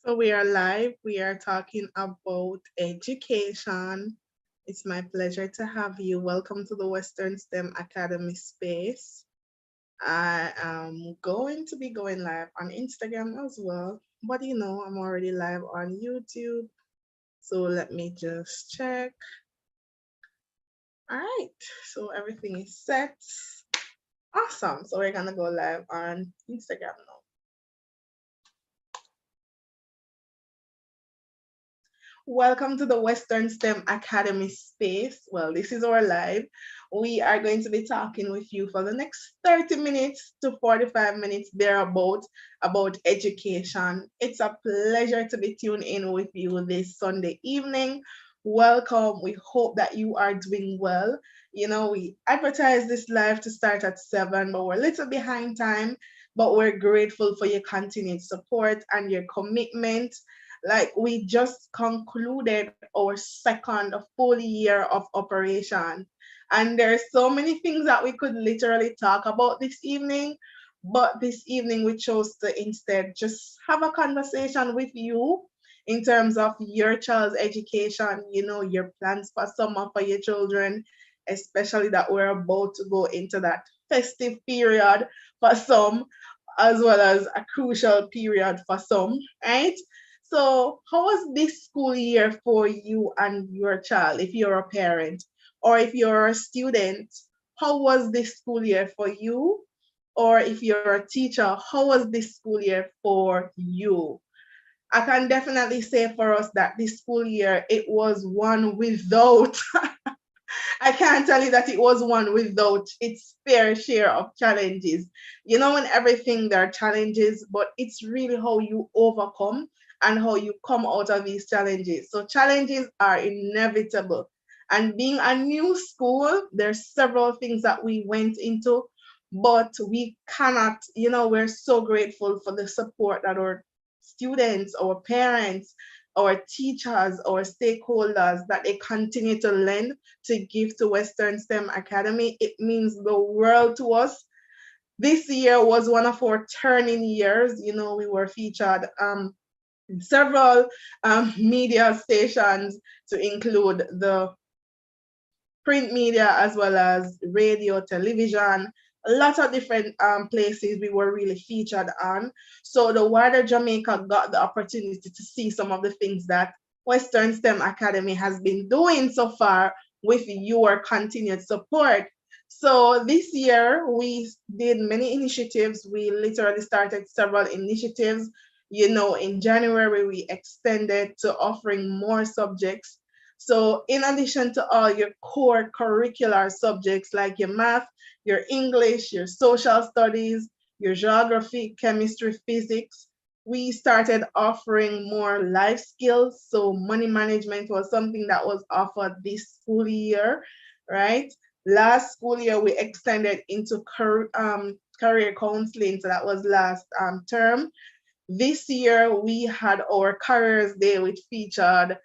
So we are live. We are talking about education. It's my pleasure to have you. Welcome to the Western STEM Academy space. I am going to be going live on Instagram as well, but I'm already live on YouTube. So let me just check. All right. So everything is set. Awesome. So we're going to go live on Instagram now. Welcome to the Western STEM Academy space. Well, this is our live. We are going to be talking with you for the next 30 minutes to 45 minutes thereabout about education. It's a pleasure to be tuned in with you this Sunday evening. Welcome. We hope that you are doing well. We advertised this live to start at 7, but we're a little behind time. But we're grateful for your continued support and your commitment. Like, we just concluded our second full year of operation, and there's so many things that we could literally talk about this evening, but this evening we chose to instead just have a conversation with you in terms of your child's education, your plans for summer for your children, especially that we're about to go into that festive period for some, as well as a crucial period for some, right? So, how was this school year for you and your child, if you're a parent, or if you're a student? How was this school year for you? Or if you're a teacher, how was this school year for you? I can definitely say for us that this school year, it was one without I can't tell you that it was one without its fair share of challenges. In everything there are challenges, but it's really how you overcome and how you come out of these challenges. So challenges are inevitable. And being a new school, there's several things that we went into, but we cannot, we're so grateful for the support that our students, our parents, our teachers, our stakeholders, that they continue to lend to give to Western STEM Academy. It means the world to us. This year was one of our turning years. We were featured in several media stations, to include the print media as well as radio, television, a lot of different places we were really featured on. So the wider Jamaica got the opportunity to see some of the things that Western STEM Academy has been doing so far with your continued support. So this year we did many initiatives. We literally started several initiatives. In January we extended to offering more subjects. So in addition to all your core curricular subjects like your math, your English, your social studies, your geography, chemistry, physics, we started offering more life skills. So money management was something that was offered this school year, right? Last school year, we extended into career counseling. So that was last term. This year, we had our Careers Day, which featured,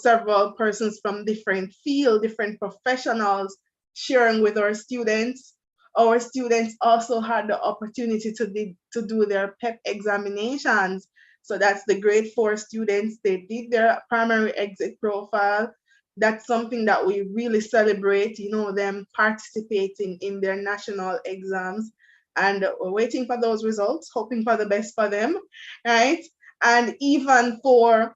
several persons from different fields, different professionals sharing with our students. Our students also had the opportunity to do their PEP examinations. So that's the grade 4 students. They did their primary exit profile. That's something that we really celebrate, them participating in their national exams. And we're waiting for those results, hoping for the best for them, right? And even for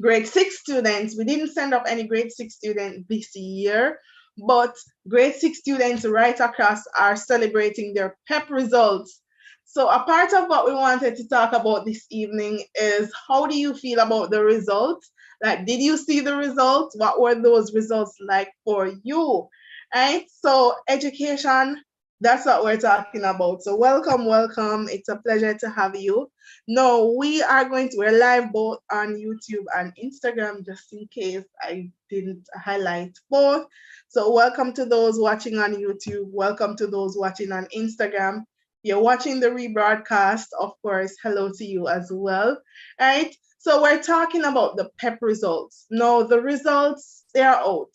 grade 6 students, we didn't send up any grade 6 students this year, but grade 6 students right across are celebrating their PEP results. So a part of what we wanted to talk about this evening is, how do you feel about the results? Like, did you see the results? What were those results like for you? Right? So education, that's what we're talking about. So welcome, welcome. It's a pleasure to have you. No, we're live both on YouTube and Instagram, just in case I didn't highlight both. So welcome to those watching on YouTube. Welcome to those watching on Instagram. You're watching the rebroadcast, of course, hello to you as well. Right? So we're talking about the PEP results. No, the results, they are out.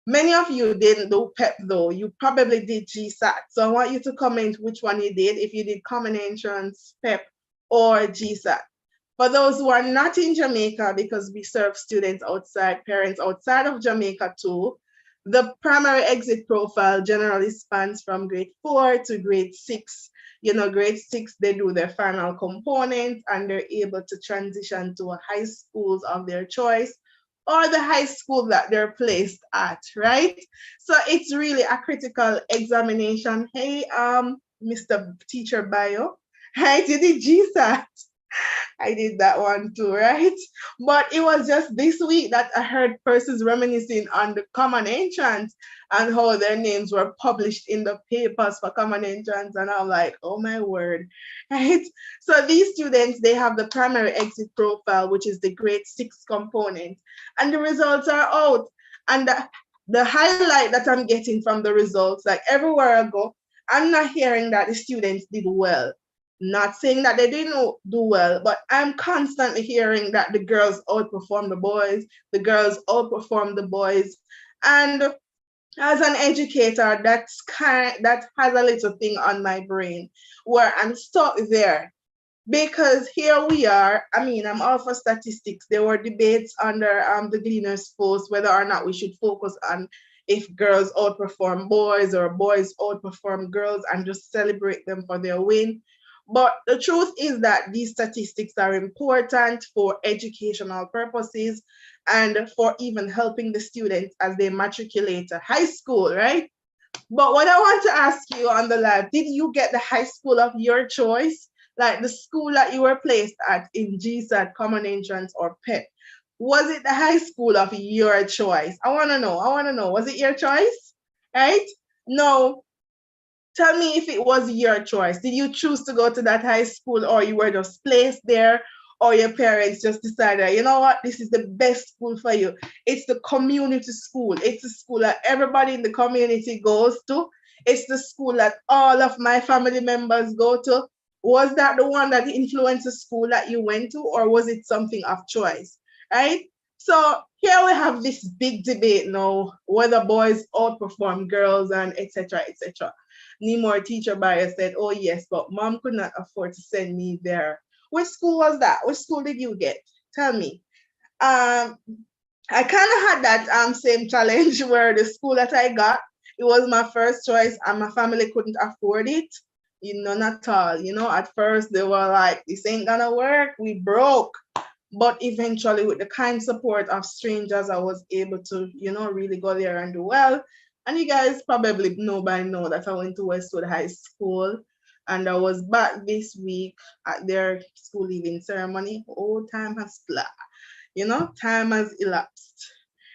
Many of you didn't do PEP though. You probably did GSAT. So I want you to comment which one you did, if you did Common Entrance, PEP, or GSAT. For those who are not in Jamaica, because we serve students outside, parents outside of Jamaica too, the primary exit profile generally spans from grade 4 to grade 6. Grade 6, they do their final component and they're able to transition to a high schools of their choice or the high school that they're placed at, right? So it's really a critical examination. Hey, Mr. Teacher Bio, right? You did GSAT. I did that one too, right? But it was just this week that I heard persons reminiscing on the common entrance and how their names were published in the papers for common entrance. And I'm like, oh my word, right? So these students, they have the primary exit profile, which is the grade 6 component, and the results are out. And the highlight that I'm getting from the results, like everywhere I go, I'm not hearing that the students did well. Not saying that they didn't do well, but I'm constantly hearing that the girls outperform the girls outperform the boys. And as an educator, that has a little thing on my brain where I'm stuck there. Because here we are, I mean, I'm all for statistics. There were debates under the Gleaners post whether or not we should focus on if girls outperform boys or boys outperform girls and just celebrate them for their win. But the truth is that these statistics are important for educational purposes and for even helping the students as they matriculate to high school, right? But what I want to ask you on the live, did you get the high school of your choice? Like the school that you were placed at in GSAT, Common Entrance, or PEP? Was it the high school of your choice? I want to know. I want to know. Was it your choice? Right? No. Tell me if it was your choice. Did you choose to go to that high school or you were just placed there or your parents just decided, you know what, this is the best school for you? It's the community school. It's the school that everybody in the community goes to. It's the school that all of my family members go to. Was that the one that influenced the school that you went to, or was it something of choice? Right? So here we have this big debate now whether boys outperform girls and etc. etc. Nemo Teacher Bio said, oh yes, but mom could not afford to send me there. Which school was that? Which school did you get? Tell me. I kind of had that same challenge where the school that I got, it was my first choice and my family couldn't afford it. Not at all. At first they were like, this ain't gonna work. We broke. But eventually, with the kind support of strangers, I was able to, really go there and do well. And you guys probably know by now that I went to Westwood High School and I was back this week at their school leaving ceremony. Oh, time has fly. Time has elapsed.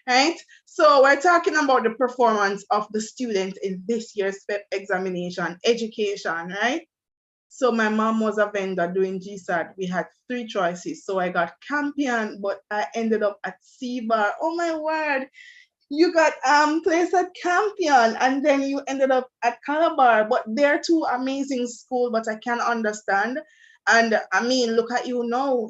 Right? So we're talking about the performance of the student in this year's PEP examination, education, right? So my mom was a vendor doing GSAT. We had 3 choices. So I got Campion, but I ended up at CBAR. Oh my word. You got placed at Campion and then you ended up at Calabar. But they're 2 amazing schools, but I can't understand. And I mean, look at you now,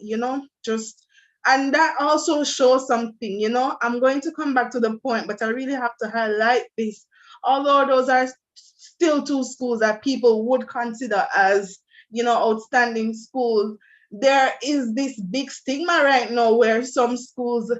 just and that also shows something, I'm going to come back to the point, but I really have to highlight this. Although those are still 2 schools that people would consider as, outstanding schools, there is this big stigma right now where some schools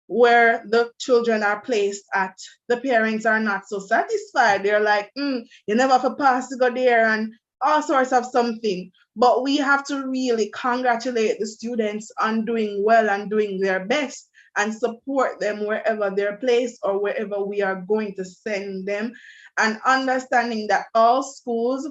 where the children are placed at, the parents are not so satisfied. They're like, you never have a pass to go there and all sorts of something. But we have to really congratulate the students on doing well and doing their best and support them wherever they're placed or wherever we are going to send them, and understanding that all schools,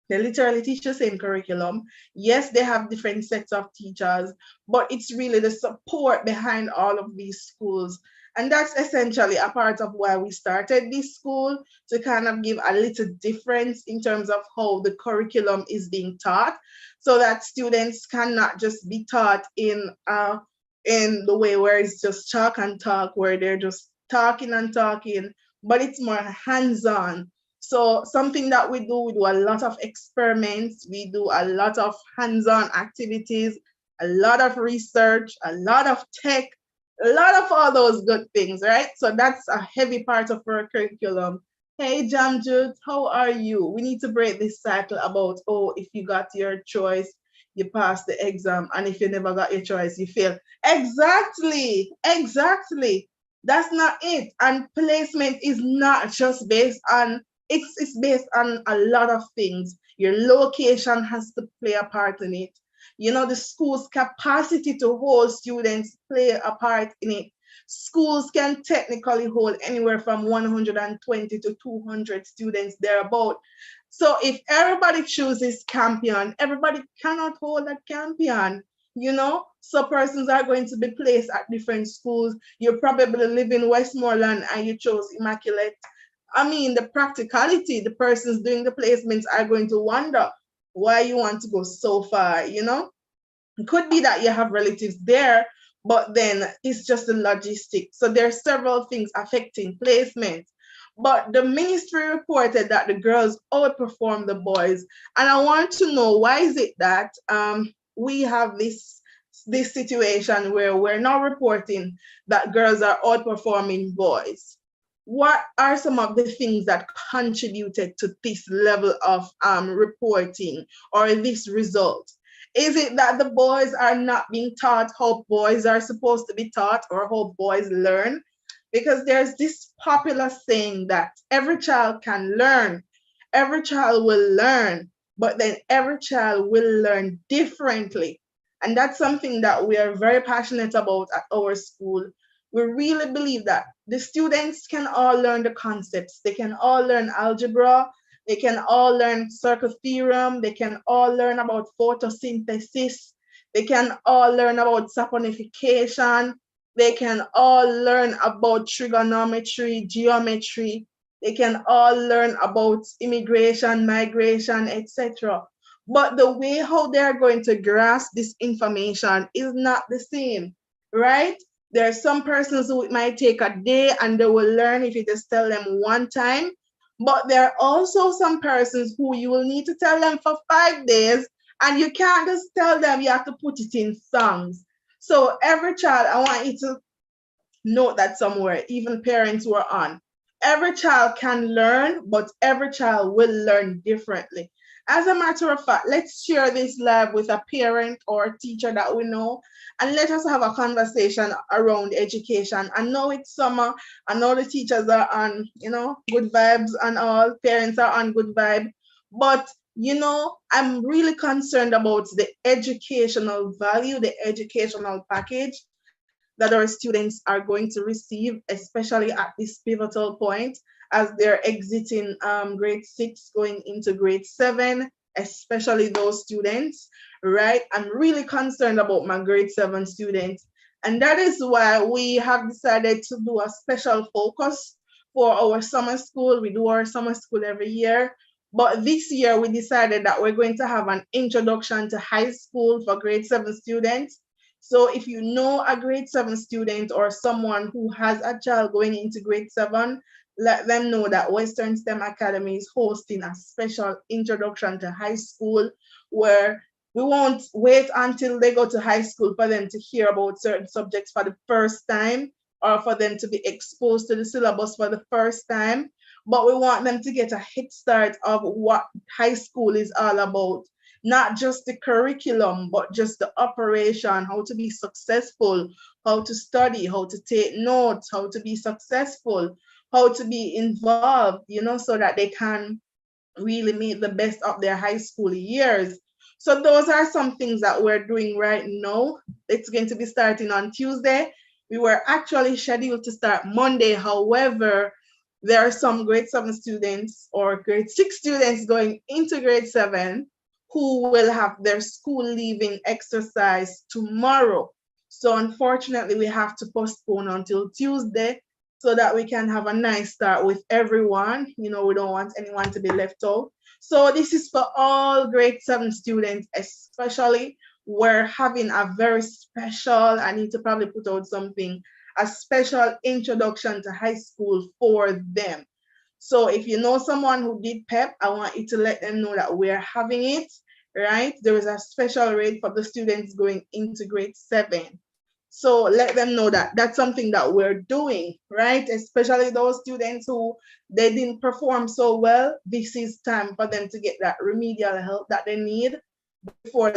they literally teach the same curriculum. Yes, they have different sets of teachers, but it's really the support behind all of these schools. And that's essentially a part of why we started this school, to kind of give a little difference in terms of how the curriculum is being taught, so that students cannot just be taught in the way where it's just chalk and talk, where they're just talking and talking, but it's more hands-on. So something that we do a lot of experiments, we do a lot of hands-on activities, a lot of research, a lot of tech, a lot of all those good things, right? So that's a heavy part of our curriculum. Hey, Jamjud, how are you? We need to break this cycle about, oh, if you got your choice, you pass the exam, and if you never got your choice, you fail. Exactly, exactly. That's not it. And placement is not just based on, it's based on a lot of things. Your location has to play a part in it. You know, the school's capacity to hold students play a part in it. Schools can technically hold anywhere from 120 to 200 students thereabout. So if everybody chooses Campion, everybody cannot hold that Campion. You know, so persons are going to be placed at different schools. You probably live in Westmoreland and you chose Immaculate. I mean, the practicality, the persons doing the placements are going to wonder why you want to go so far, you know? It could be that you have relatives there, but then it's just the logistics. So there are several things affecting placement. But the ministry reported that the girls outperformed the boys. And I want to know, why is it that we have this situation where we're now reporting that girls are outperforming boys? What are some of the things that contributed to this level of reporting or this result? Is it that the boys are not being taught how boys are supposed to be taught or how boys learn? Because there's this popular saying that every child can learn, every child will learn, but then every child will learn differently. And that's something that we are very passionate about at our school. We really believe that the students can all learn the concepts. They can all learn algebra. They can all learn circle theorem. They can all learn about photosynthesis. They can all learn about saponification. They can all learn about trigonometry, geometry. They can all learn about immigration, migration, etc. But the way how they're going to grasp this information is not the same, right? There are some persons who it might take a day and they will learn if you just tell them one time. But there are also some persons who you will need to tell them for 5 days, and you can't just tell them, you have to put it in songs. So every child, I want you to note that somewhere, even parents who are on. Every child can learn, but every child will learn differently. As a matter of fact, let's share this live with a parent or a teacher that we know, and let us have a conversation around education. I know it's summer. I know the teachers are on, good vibes and all. Parents are on good vibe. But, I'm really concerned about the educational value, the educational package that our students are going to receive, especially at this pivotal point as they're exiting grade 6, going into grade 7, especially those students, right? I'm really concerned about my grade 7 students. And that is why we have decided to do a special focus for our summer school. We do our summer school every year. But this year, we decided that we're going to have an introduction to high school for grade 7 students. So if you know a grade 7 student or someone who has a child going into grade 7, let them know that Western STEM Academy is hosting a special introduction to high school where we won't wait until they go to high school for them to hear about certain subjects for the first time or for them to be exposed to the syllabus for the first time. But we want them to get a head start of what high school is all about. Not just the curriculum, but just the operation, how to be successful, how to study, how to take notes, how to be successful, how to be involved, so that they can really make the best of their high school years. So those are some things that we're doing right now. It's going to be starting on Tuesday. We were actually scheduled to start Monday. However, there are some grade 7 students or grade 6 students going into grade 7 who will have their school leaving exercise tomorrow. So unfortunately, we have to postpone until Tuesday so that we can have a nice start with everyone. We don't want anyone to be left out. So this is for all grade 7 students, especially. We're having a very special, I need to probably put out something, a special introduction to high school for them. So if you know someone who did PEP, I want you to let them know that we're having it, right? There is a special rate for the students going into grade 7. So let them know that that's something that we're doing, right? Especially those students who they didn't perform so well. This is time for them to get that remedial help that they need before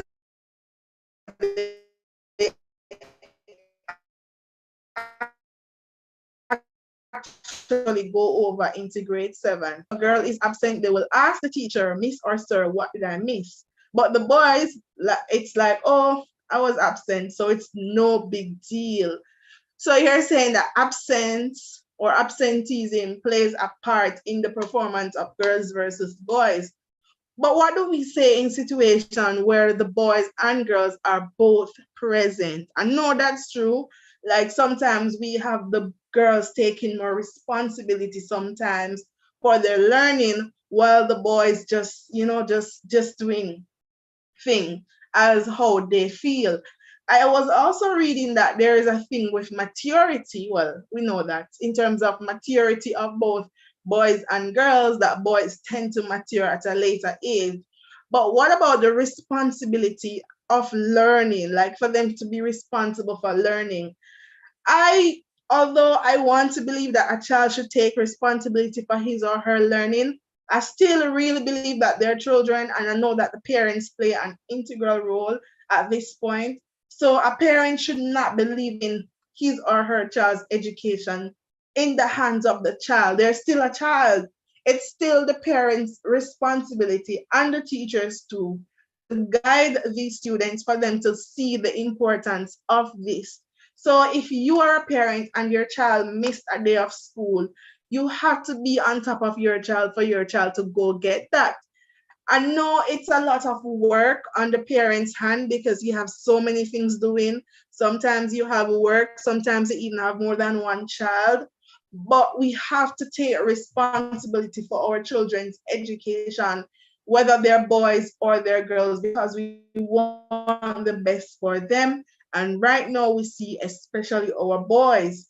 actually go over into grade 7. A girl is absent, they will ask the teacher, Miss or Sir, what did I miss? But the boys, it's like, oh, I was absent, so it's no big deal. So you're saying that absence or absenteeism plays a part in the performance of girls versus boys. But what do we say in situation where the boys and girls are both present? I know that's true. Like sometimes we have the girls taking more responsibility sometimes for their learning while the boys just, just doing thing as how they feel. I was also reading that there is a thing with maturity. Well, we know that in terms of maturity of both boys and girls, that boys tend to mature at a later age. But what about the responsibility of learning? Like for them to be responsible for learning. I, although I want to believe that a child should take responsibility for his or her learning, I still really believe that they're children, and I know that the parents play an integral role at this point. So a parent should not be leaving his or her child's education in the hands of the child. They're still a child. It's still the parents' responsibility and the teachers too to guide these students for them to see the importance of this. So if you are a parent and your child missed a day of school, you have to be on top of your child for your child to go get that. I know it's a lot of work on the parent's hand because you have so many things doing. Sometimes you have work, sometimes you even have more than one child. But we have to take responsibility for our children's education, whether they're boys or they're girls, because we want the best for them. And right now we see especially our boys.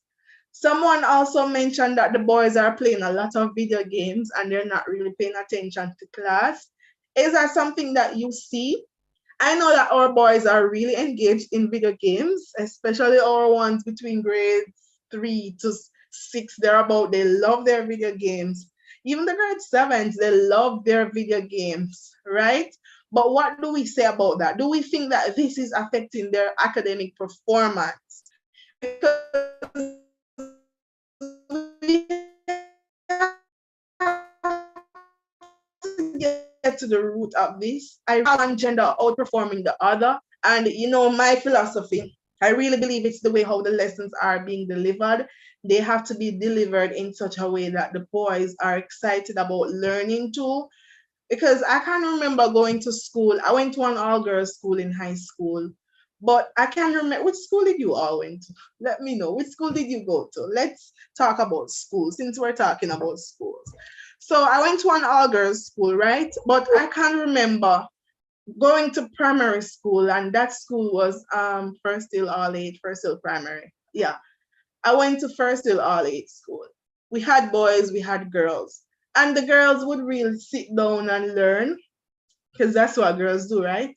Someone also mentioned that the boys are playing a lot of video games and they're not really paying attention to class. Is that something that you see? I know that our boys are really engaged in video games, especially our ones between grades 3 to 6. They're about, they love their video games. Even the grade 7s, they love their video games, right? But what do we say about that? Do we think that this is affecting their academic performance? Because we get to the root of this. One gender outperforming the other. And my philosophy, I really believe it's the way how the lessons are being delivered. They have to be delivered in such a way that the boys are excited about learning too. Because I can't remember going to school. I went to an all-girls school in high school. But I can't remember, which school did you all went to? Let me know. Which school did you go to? Let's talk about schools since we're talking about schools. So I went to an all-girls school, right? But I can't remember going to primary school, and that school was First Hill All Age, First Hill Primary. Yeah, I went to First Hill All Age school. We had boys, we had girls, and the girls would really sit down and learn because that's what girls do, right?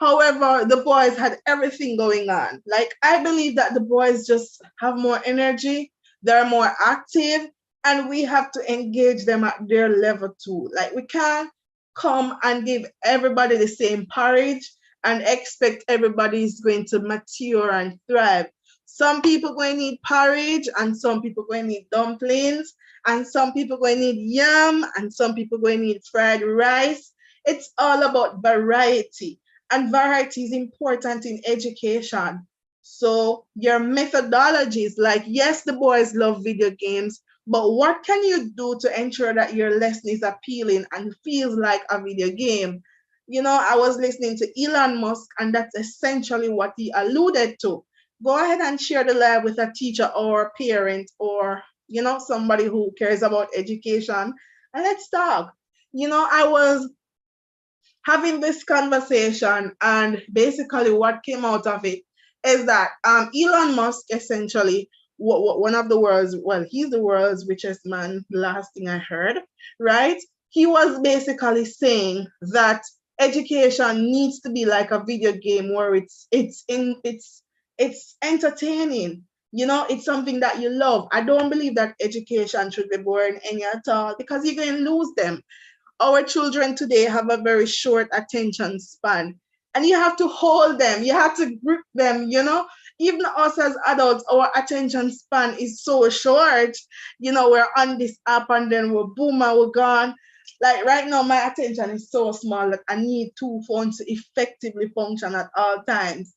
However, the boys had everything going on. Like, I believe that the boys just have more energy, they're more active, and we have to engage them at their level too. Like, we can't come and give everybody the same porridge and expect everybody is going to mature and thrive. Some people going to need porridge, and some people going to need dumplings, and some people going to need yam, and some people going to need fried rice. It's all about variety, and variety is important in education. So your methodologies, like, yes, the boys love video games, but what can you do to ensure that your lesson is appealing and feels like a video game? I was listening to Elon Musk, and that's essentially what he alluded to. Go ahead and share the live with a teacher or a parent or, somebody who cares about education, and let's talk. I was having this conversation, and basically what came out of it is that Elon Musk essentially one of the world's, well, he's the world's richest man, last thing I heard, right? He was basically saying that education needs to be like a video game where it's entertaining. It's something that you love. I don't believe that education should be boring any at all, because you're going to lose them. Our children today have a very short attention span. and you have to hold them, you have to grip them, you know. Even us as adults, our attention span is so short. You know, we're on this app and then we're boom and we're gone. Like right now, my attention is so small that I need two phones to effectively function at all times.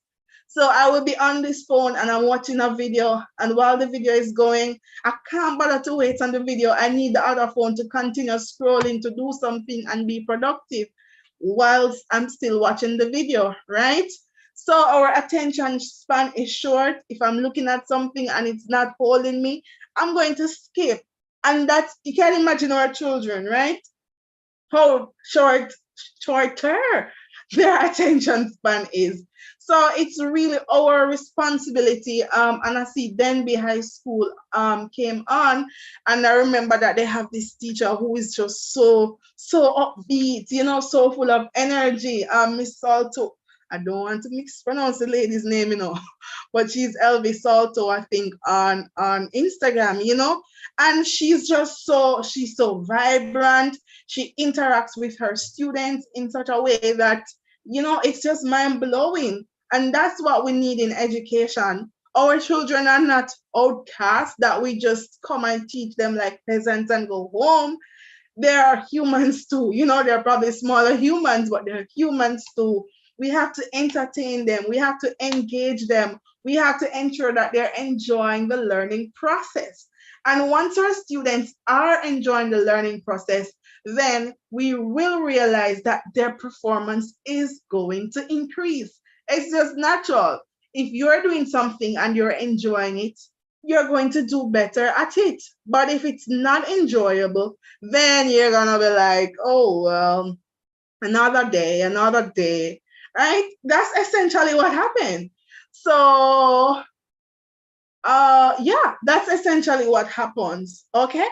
So I will be on this phone and I'm watching a video, and while the video is going, I can't bother to wait on the video. I need the other phone to continue scrolling to do something and be productive whilst I'm still watching the video, right? So our attention span is short. If I'm looking at something and it's not holding me, I'm going to skip. And that's, you can imagine our children, right? How shorter their attention span is. So it's really our responsibility. And I see Denby High School came on, and I remember that they have this teacher who is just so upbeat, you know, so full of energy. Miss Salto. I don't want to mispronounce the lady's name, you know, but she's Elvis Salto, I think, on Instagram, you know, and she's so vibrant. She interacts with her students in such a way that, you know, it's just mind blowing. And that's what we need in education. Our children are not outcasts that we just come and teach them like peasants and go home. They are humans too. You know, they're probably smaller humans, but they're humans too. We have to entertain them. We have to engage them. We have to ensure that they're enjoying the learning process. And once our students are enjoying the learning process, then we will realize that their performance is going to increase. It's just natural. If you're doing something and you're enjoying it, you're going to do better at it. But if it's not enjoyable, then you're gonna be like, oh well, another day, right? That's essentially what happened. So yeah, that's essentially what happens. Okay.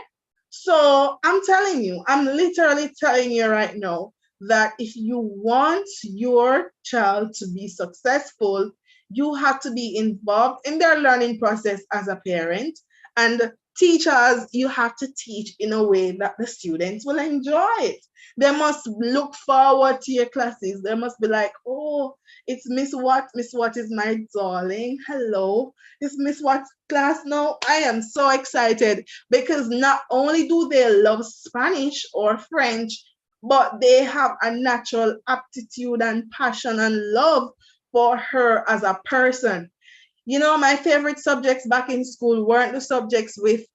So I'm telling you, I'm literally telling you right now that if you want your child to be successful, you have to be involved in their learning process as a parent. And teachers, you have to teach in a way that the students will enjoy it. They must look forward to your classes. They must be like, oh, it's Miss What? Miss What is my darling. Hello. It's Miss What class now. I am so excited because not only do they love Spanish or French, but they have a natural aptitude and passion and love for her as a person. You know, my favorite subjects back in school weren't the subjects with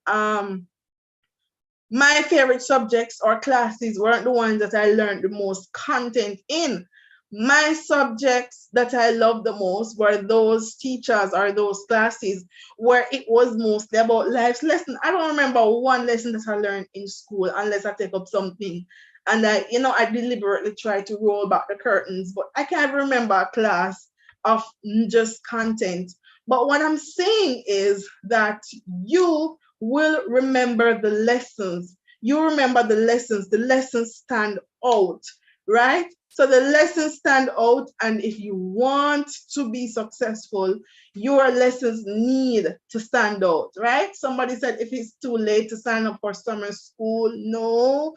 my favorite subjects or classes weren't the ones that I learned the most content in. My subjects that I loved the most were those teachers or those classes where it was mostly about life's lesson. I don't remember one lesson that I learned in school unless I take up something. And I deliberately try to roll back the curtains, but I can't remember a class of just content. But what I'm saying is that you will remember the lessons. You remember the lessons stand out, right? So the lessons stand out, and if you want to be successful, your lessons need to stand out, right? Somebody said if it's too late to sign up for summer school, no,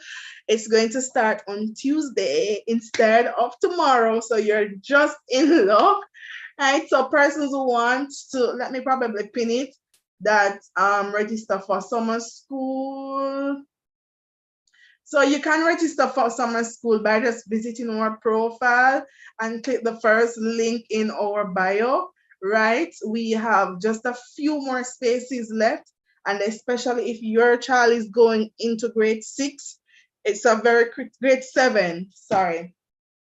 it's going to start on Tuesday instead of tomorrow. So you're just in luck, right? So persons who want to, let me probably pin it, that register for summer school. So you can register for summer school by just visiting our profile and click the first link in our bio, right? We have just a few more spaces left, and especially if your child is going into grade 6, it's a very grade 7, sorry.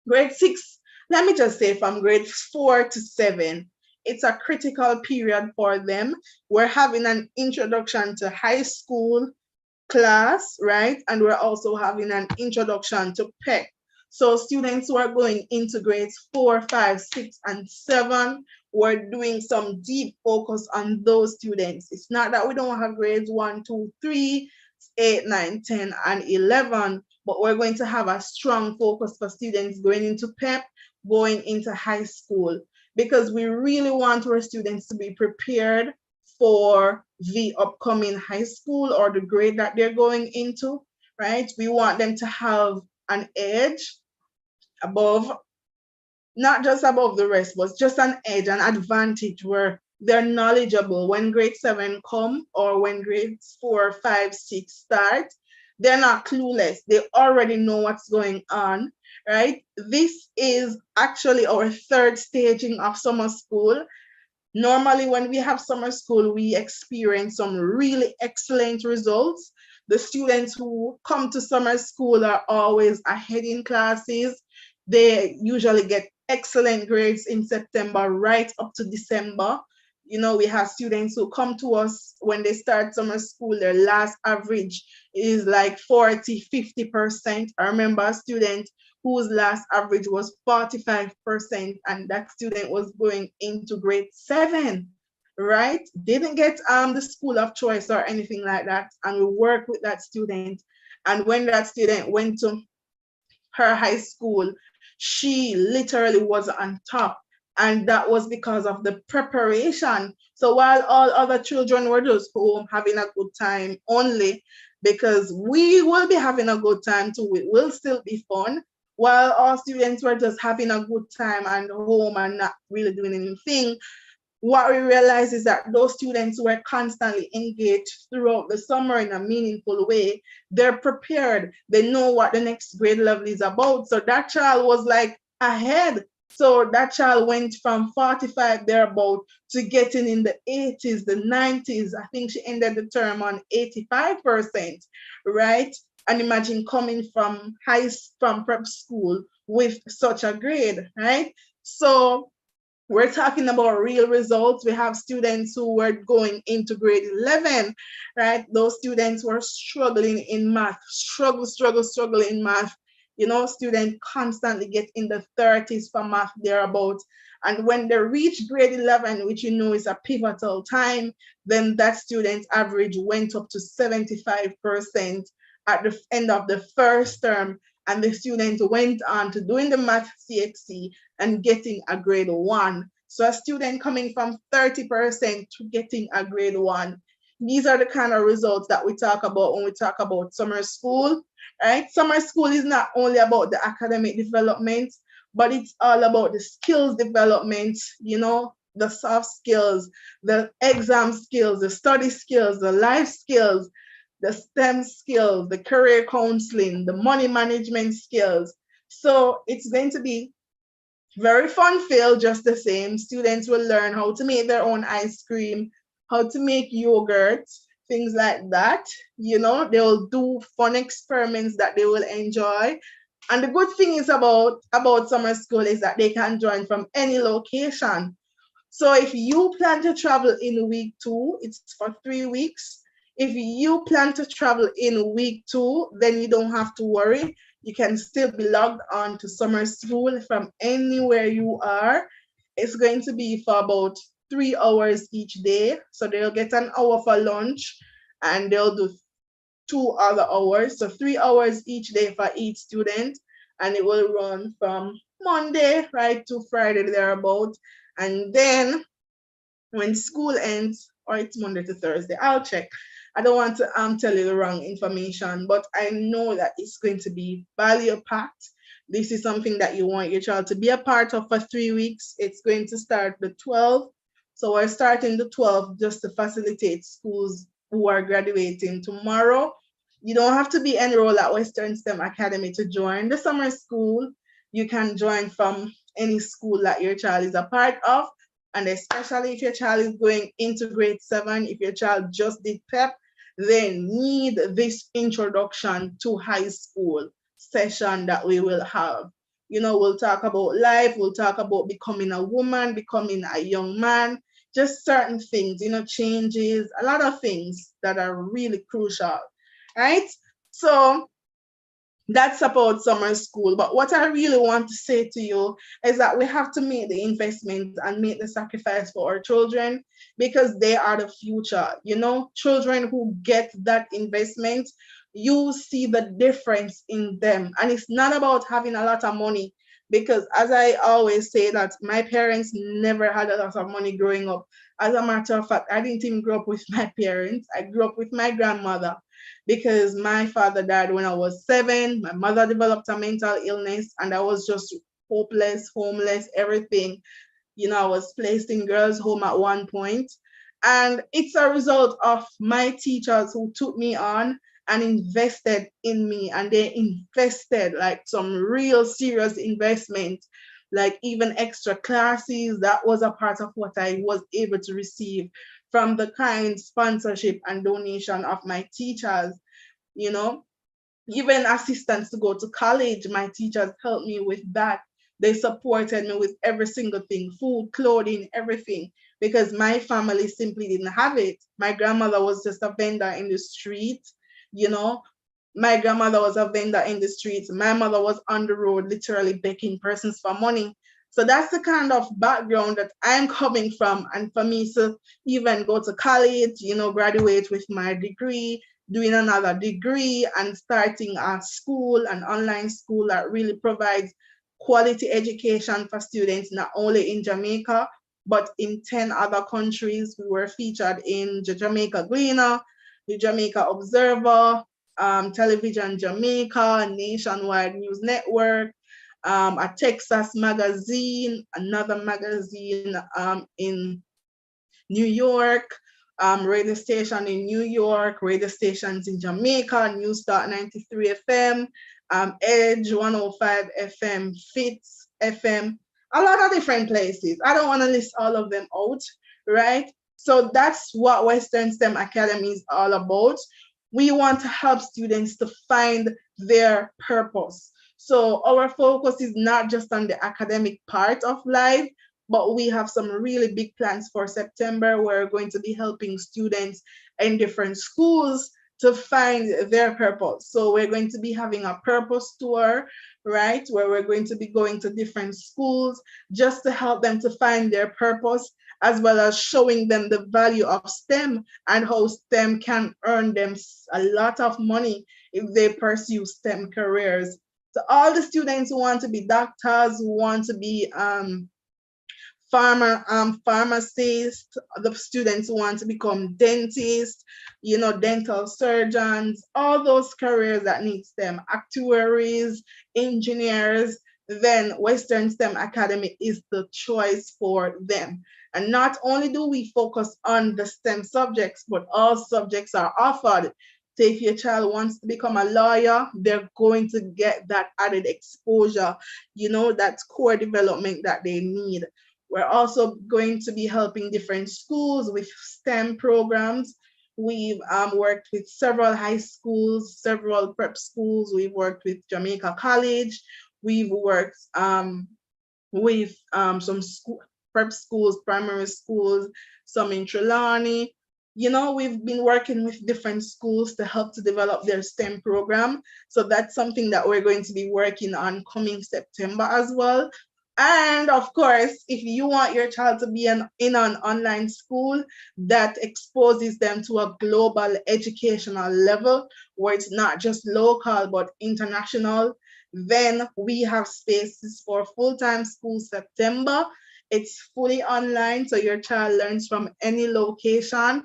Grade 6, let me just say from grade 4 to 7, it's a critical period for them. We're having an introduction to high school class, right? And we're also having an introduction to PEC. So students who are going into grades 4, 5, 6, and 7, we're doing some deep focus on those students. It's not that we don't have grades 1, 2, 3, 8, 9, 10, and 11, but we're going to have a strong focus for students going into PEP, going into high school, because we really want our students to be prepared for the upcoming high school or the grade that they're going into, right? We want them to have an edge above not just above the rest, but just an edge, an advantage where they're knowledgeable. When grade 7 come or when grades 4, 5, 6 start, they're not clueless. They already know what's going on, right? This is actually our third staging of summer school. Normally, when we have summer school, we experience some really excellent results. The students who come to summer school are always ahead in classes. They usually get excellent grades in September, right up to December. We have students who come to us when they start summer school, their last average is like 40, 50%. I remember a student whose last average was 45%, and that student was going into grade 7, right? Didn't get the school of choice or anything like that. And we worked with that student. And when that student went to her high school, she literally was on top. And that was because of the preparation. So while all other children were just home having a good time only, because we will be having a good time too, it will still be fun. While our students were just having a good time and home and not really doing anything, what we realize is that those students who are constantly engaged throughout the summer in a meaningful way, they're prepared. They know what the next grade level is about. So that child was like ahead. So that child went from 45 thereabout to getting in the 80s, the 90s. I think she ended the term on 85%, right? And imagine coming from from prep school with such a grade, right? So we're talking about real results. We have students who were going into grade 11, right? Those students were struggling in math, struggle in math. Students constantly get in the 30s for math thereabouts. And when they reach grade 11, which is a pivotal time, then that student's average went up to 75% at the end of the first term. And the student went on to doing the math CXC and getting a grade 1. So a student coming from 30% to getting a grade 1. These are the kind of results that we talk about when we talk about summer school, right? Summer school is not only about the academic development, but it's all about the skills development, the soft skills, the exam skills, the study skills, the life skills, the STEM skills, the career counseling, the money management skills. So it's going to be very fun filled just the same. Students will learn how to make their own ice cream, how to make yogurt, things like that. They'll do fun experiments that they will enjoy. And the good thing is about summer school is that they can join from any location. So if you plan to travel in week 2, it's for 3 weeks. If you plan to travel in week 2, then you don't have to worry. You can still be logged on to summer school from anywhere you are. It's going to be for about 3 hours each day. So they'll get an hour for lunch and they'll do 2 other hours. So 3 hours each day for each student. And it will run from Monday right to Friday thereabout. And then when school ends, or it's Monday to Thursday, I'll check. I don't want to tell you the wrong information, but I know that it's going to be value packed. This is something that you want your child to be a part of for 3 weeks. It's going to start the 12th. So we're starting the 12th just to facilitate schools who are graduating tomorrow. You don't have to be enrolled at Western STEM Academy to join the summer school. You can join from any school that your child is a part of. And especially if your child is going into grade 7, if your child just did PEP, they need this introduction to high school session that we will have. We'll talk about life, we'll talk about becoming a woman, becoming a young man, just certain things, changes, a lot of things that are really crucial, right? So that's about summer school. But what I really want to say to you is that we have to make the investment and make the sacrifice for our children because they are the future. Children who get that investment, you see the difference in them. And it's not about having a lot of money because as I always say that my parents never had a lot of money growing up. As a matter of fact, I didn't even grow up with my parents. I grew up with my grandmother because my father died when I was 7. My mother developed a mental illness and I was just hopeless, homeless, everything. I was placed in girls' home at one point. And it's a result of my teachers who took me on and invested in me. And they invested like some real serious investment, like even extra classes. That was a part of what I was able to receive from the kind sponsorship and donation of my teachers. You know, even assistance to go to college, my teachers helped me with that. They supported me with every single thing, food, clothing, everything, because my family simply didn't have it. My grandmother was just a vendor in the street, you know. My grandmother was a vendor in the streets. My mother was on the road, literally begging persons for money. So that's the kind of background that I'm coming from. And for me to even go to college, graduate with my degree, doing another degree and starting a school, an online school that really provides quality education for students, not only in Jamaica, but in 10 other countries. We were featured in the Jamaica Gleaner, the Jamaica Observer, Television Jamaica, Nationwide News Network, a Texas magazine, another magazine in New York, radio station in New York, radio stations in Jamaica, New Start 93 FM, Edge 105 FM, Fitz FM, a lot of different places. I don't want to list all of them out, right? So that's what Western STEM Academy is all about. We want to help students to find their purpose. So our focus is not just on the academic part of life, but we have some really big plans for September. We're going to be helping students in different schools to find their purpose. So we're going to be having a purpose tour, right? Where we're going to be going to different schools just to help them to find their purpose, as well as showing them the value of STEM and how STEM can earn them a lot of money if they pursue STEM careers. So all the students who want to be doctors, who want to be pharmacists, the students who want to become dentists, dental surgeons, all those careers that need STEM, actuaries, engineers, then Western STEM Academy is the choice for them. And not only do we focus on the STEM subjects, but all subjects are offered. So if your child wants to become a lawyer, they're going to get that added exposure, that core development that they need. We're also going to be helping different schools with STEM programs. We've worked with several high schools, several prep schools. We've worked with Jamaica College. We've worked with some prep schools, primary schools, some in Trelawney. We've been working with different schools to help to develop their STEM program. So that's something that we're going to be working on coming September as well. And of course, if you want your child to be in an online school that exposes them to a global educational level, where it's not just local but international, then we have spaces for full-time school September. It's fully online, so your child learns from any location.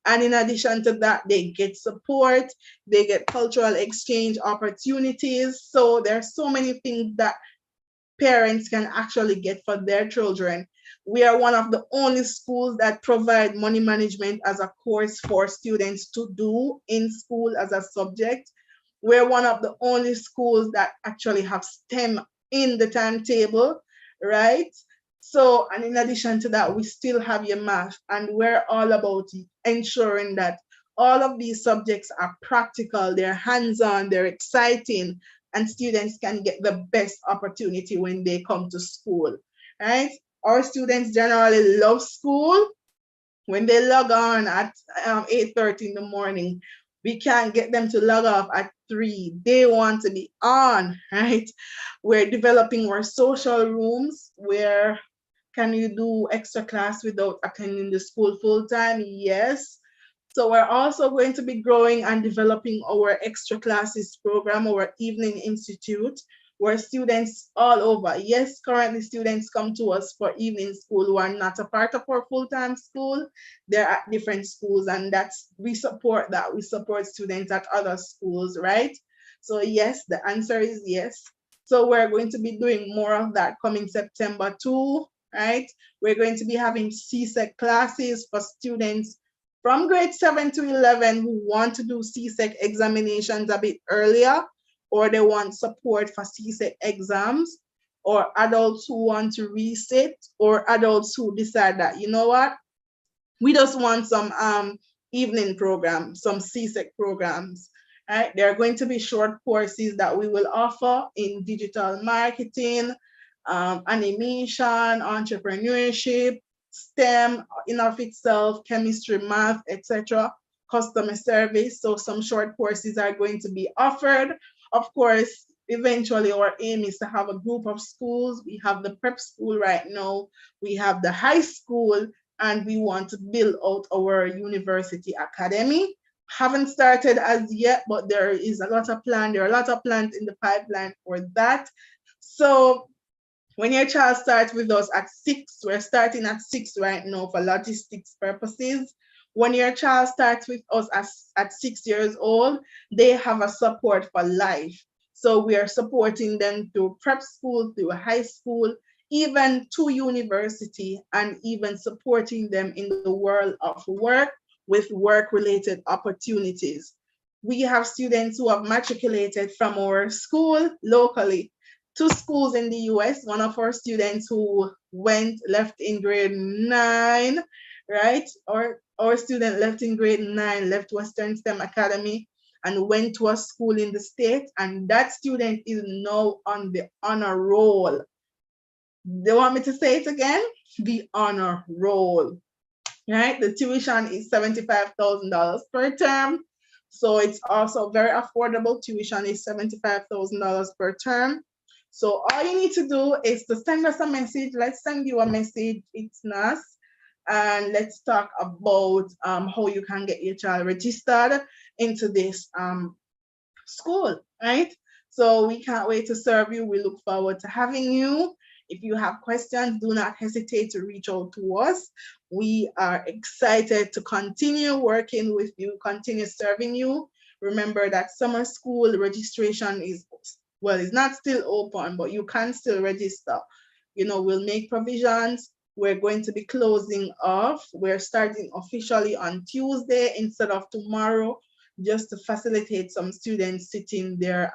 And in addition to that, they get support, they get cultural exchange opportunities. So there's so many things that parents can actually get for their children. We are one of the only schools that provide money management as a course for students to do in school as a subject. We're one of the only schools that actually have STEM in the timetable, right? So, and in addition to that, we still have your math, and we're all about ensuring that all of these subjects are practical, they're hands on, they're exciting, and students can get the best opportunity when they come to school, right? Our students generally love school. When they log on at 8:30 in the morning, we can't get them to log off at 3. They want to be on, right? We're developing our social rooms where can you do extra class without attending the school full time? Yes. So we're also going to be growing and developing our extra classes program, our evening institute, where students all over, yes, currently students come to us for evening school who are not a part of our full-time school. They're at different schools, and we support that. We support students at other schools, right? So yes, the answer is yes. So we're going to be doing more of that coming September too, right? We're going to be having CSEC classes for students from grade 7 to 11 who want to do CSEC examinations a bit earlier, or they want support for CSEC exams, or adults who want to resit, or adults who decide that, you know what, we just want some evening programs, some CSEC programs. Right? There are going to be short courses that we will offer in digital marketing, animation, entrepreneurship, STEM in of itself, chemistry, math, etc., customer service. So some short courses are going to be offered. Of course, eventually our aim is to have a group of schools. We have the prep school right now. We have the high school, and we want to build out our university academy. Haven't started as yet, but there is a lot of plan. There are a lot of plans in the pipeline for that. So when your child starts with us at 6, we're starting at 6 right now for logistics purposes. When your child starts with us at 6 years old, they have a support for life. So we are supporting them through prep school, through high school, even to university, and even supporting them in the world of work with work-related opportunities. We have students who have matriculated from our school locally to schools in the US. One of our students who left in grade 9, right? Our student left in grade 9, left Western STEM Academy and went to a school in the state, and that student is now on the honor roll. They want me to say it again? The honor roll, right? The tuition is $75,000 per term. So it's also very affordable. Tuition is $75,000 per term. So all you need to do is to send us a message. Let's send you a message. It's Nas. And let's talk about how you can get your child registered into this school, right? So we can't wait to serve you. We look forward to having you. If you have questions, do not hesitate to reach out to us. We are excited to continue working with you, continue serving you. Remember that summer school registration is, well, it's not still open, but you can still register. You know, we'll make provisions. We're going to be closing off. We're starting officially on Tuesday instead of tomorrow, just to facilitate some students sitting there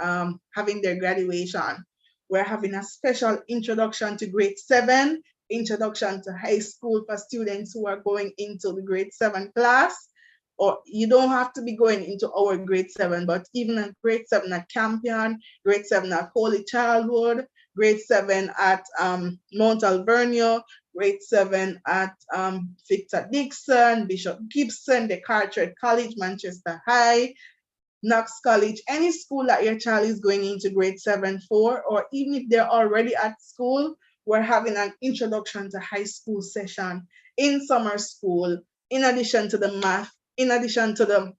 having their graduation. We're having a special introduction to grade 7, introduction to high school for students who are going into the grade 7 class. Or you don't have to be going into our grade 7, but even at grade 7 at Campion, grade 7 at Holy Childhood, grade 7 at Mount Alvernia, grade 7 at Victor Dixon, Bishop Gibson, the Carteret College, Manchester High, Knox College, any school that your child is going into grade 7 for, or even if they're already at school, we're having an introduction to high school session in summer school, in addition to the math, in addition to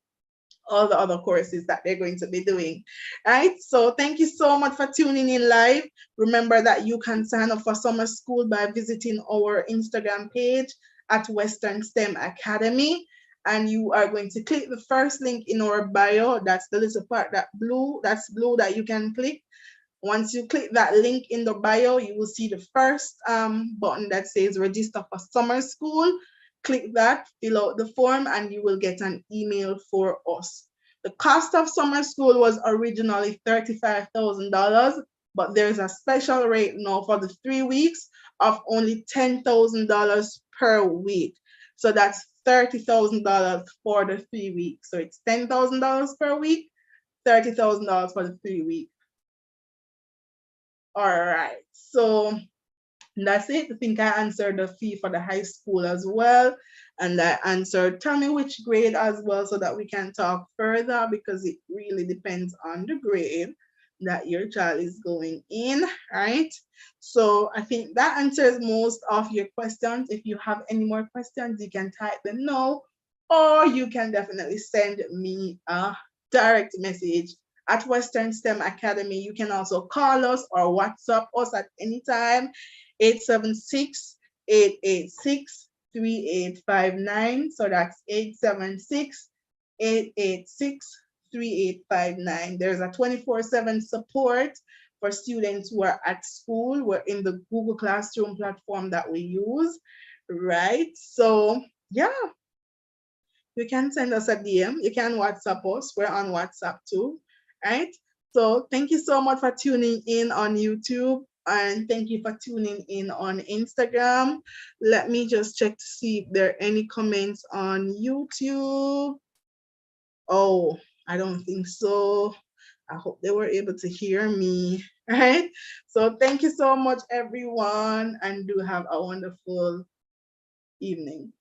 all the other courses that they're going to be doing, right? So thank you so much for tuning in live. Remember that you can sign up for summer school by visiting our Instagram page at Western STEM Academy. And you are going to click the first link in our bio. That's the little part that's blue that you can click. Once you click that link in the bio, you will see the first button that says register for summer school. Click that, fill out the form, and you will get an email for us. The cost of summer school was originally $35,000, but there's a special rate now for the 3 weeks of only $10,000 per week. So that's $30,000 for the 3 weeks. So it's $10,000 per week, $30,000 for the 3 weeks. All right, so that's it. I think I answered the fee for the high school as well. And I answered, tell me which grade as well, so that we can talk further, because it really depends on the grade that your child is going in, right? So I think that answers most of your questions. If you have any more questions, you can type them now, or you can definitely send me a direct message at Western STEM Academy. You can also call us or WhatsApp us at any time, 876-886-3859. So that's 876-886-3859. There's a 24/7 support for students who are at school. We're in the Google Classroom platform that we use, right? So yeah, you can send us a DM. You can WhatsApp us. We're on WhatsApp too, right? So thank you so much for tuning in on YouTube. And thank you for tuning in on Instagram. Let me just check to see if there are any comments on YouTube. Oh, I don't think so. I hope they were able to hear me, right? So thank you so much, everyone, and do have a wonderful evening.